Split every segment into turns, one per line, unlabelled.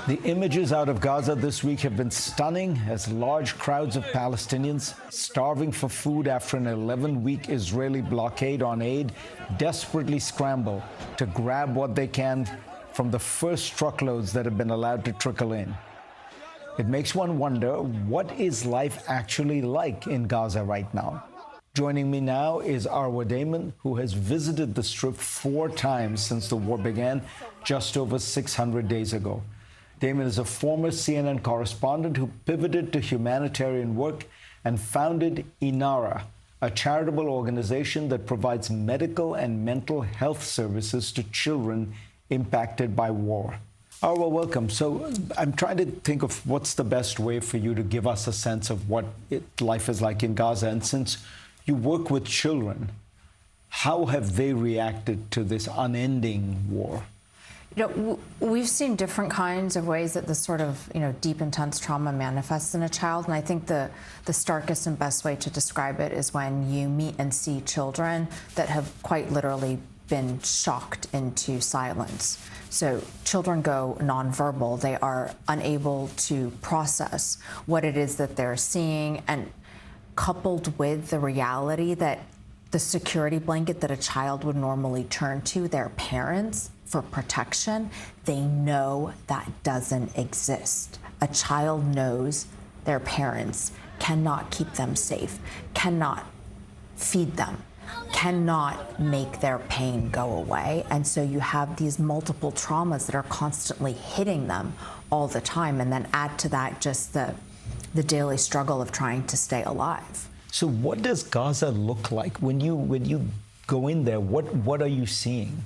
The images out of Gaza this week have been stunning as large crowds of Palestinians starving for food after an 11-week Israeli blockade on aid desperately scramble to grab what they can from the first truckloads that have been allowed to trickle in. It makes one wonder, what is life actually like in Gaza right now? Joining me now is Arwa Damon, who has visited the Strip 4 times since the war began just over 600 days ago. Damon is a former CNN correspondent who pivoted to humanitarian work and founded Inara, a charitable organization that provides medical and mental health services to children impacted by war. Arwa, welcome. So I'm trying to think of what's the best way for you to give us a sense of what life is like in Gaza. And since you work with children, how have they reacted to this unending war?
We've seen different kinds of ways that this sort of, deep, intense trauma manifests in a child. And I think the starkest and best way to describe it is when you meet and see children that have quite literally been shocked into silence. So children go nonverbal. They are unable to process what it is that they're seeing, and coupled with the reality that the security blanket that a child would normally turn to, their parents, for protection, they know that doesn't exist. A child knows their parents cannot keep them safe, cannot feed them, cannot make their pain go away. And so you have these multiple traumas that are constantly hitting them all the time. And then add to that just the daily struggle of trying to stay alive.
So what does Gaza look like? When you go in there, what are you seeing?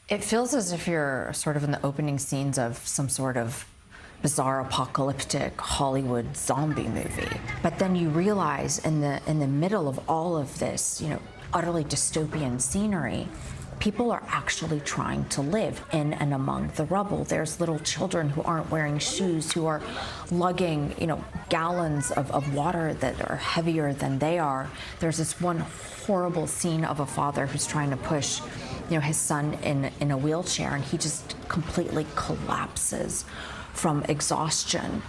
It feels as if you're sort of in the opening scenes of some sort of bizarre apocalyptic Hollywood zombie movie. But then you realize in the middle of all of this, utterly dystopian scenery, people are actually trying to live in and among the rubble. There's little children who aren't wearing shoes, who are lugging, gallons of water that are heavier than they are. There's this one horrible scene of a father who's trying to push, his son in a wheelchair, and he just completely collapses from exhaustion.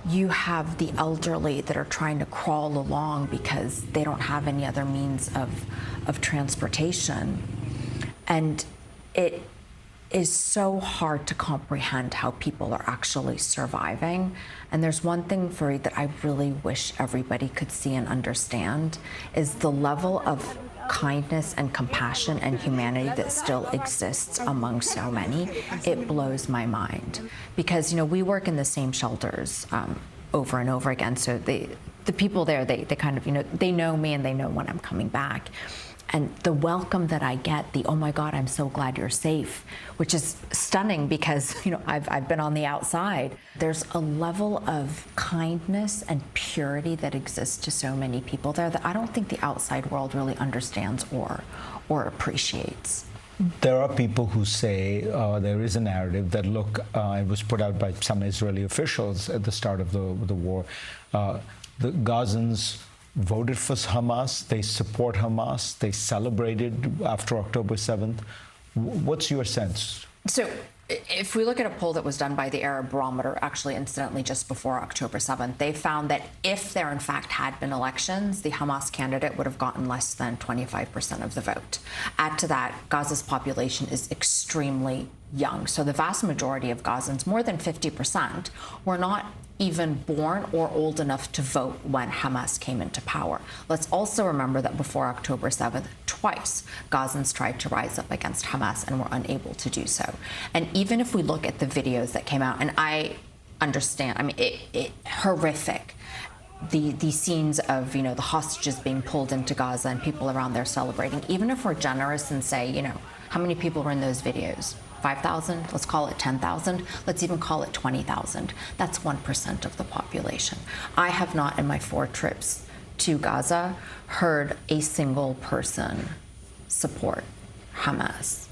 You have the elderly that are trying to crawl along because they don't have any other means of transportation. And it is so hard to comprehend how people are actually surviving. And there's one thing, Fareed, that I really wish everybody could see and understand, is the level of kindness and compassion and humanity that still exists among so many. It blows my mind. Because, we work in the same shelters over and over again. So the people there, they kind of, they know me and they know when I'm coming back. And the welcome that I get, the, oh my God, I'm so glad you're safe, which is stunning because, I've been on the outside. There's a level of kindness and purity that exists to so many people there that I don't think the outside world really understands or appreciates.
There are people who say there is a narrative that, look, it was put out by some Israeli officials at the start of the war. The Gazans voted for Hamas, they support Hamas, they celebrated after October 7th. What's your sense?
So if we look at a poll that was done by the Arab Barometer, actually incidentally just before October 7th, they found that if there in fact had been elections, the Hamas candidate would have gotten less than 25% of the vote. Add to that, Gaza's population is extremely young. So the vast majority of Gazans, more than 50%, were not even born or old enough to vote when Hamas came into power. Let's also remember that before October 7th, twice Gazans tried to rise up against Hamas and were unable to do so. And even if we look at the videos that came out, and I understand, it horrific. The scenes of, the hostages being pulled into Gaza and people around there celebrating, even if we're generous and say, how many people were in those videos? 5,000, let's call it 10,000, let's even call it 20,000. That's 1% of the population. I have not, in my 4 trips to Gaza, heard a single person support Hamas.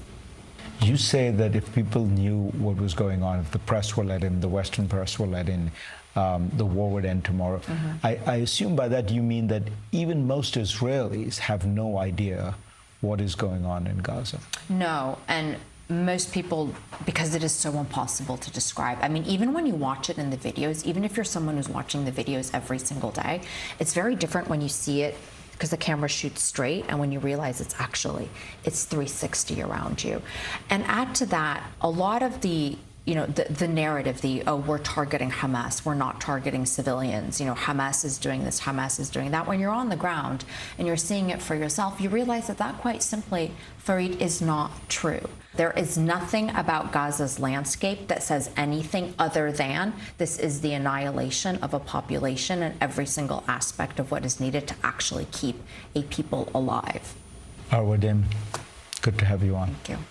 You say that if people knew what was going on, if the press were let in, the Western press were let in, the war would end tomorrow. I assume by that you mean that even most Israelis have no idea what is going on in Gaza.
No, and most people, because it is so impossible to describe. I mean, even when you watch it in the videos, even if you're someone who's watching the videos every single day, it's very different when you see it because the camera shoots straight and when you realize it's 360 around you. And add to that, a lot of the the narrative, we're targeting Hamas, we're not targeting civilians, Hamas is doing this, Hamas is doing that. When you're on the ground and you're seeing it for yourself, you realize that quite simply, Fareed, is not true. There is nothing about Gaza's landscape that says anything other than this is the annihilation of a population and every single aspect of what is needed to actually keep a people alive.
Arwa Damon, good to have you on.
Thank you.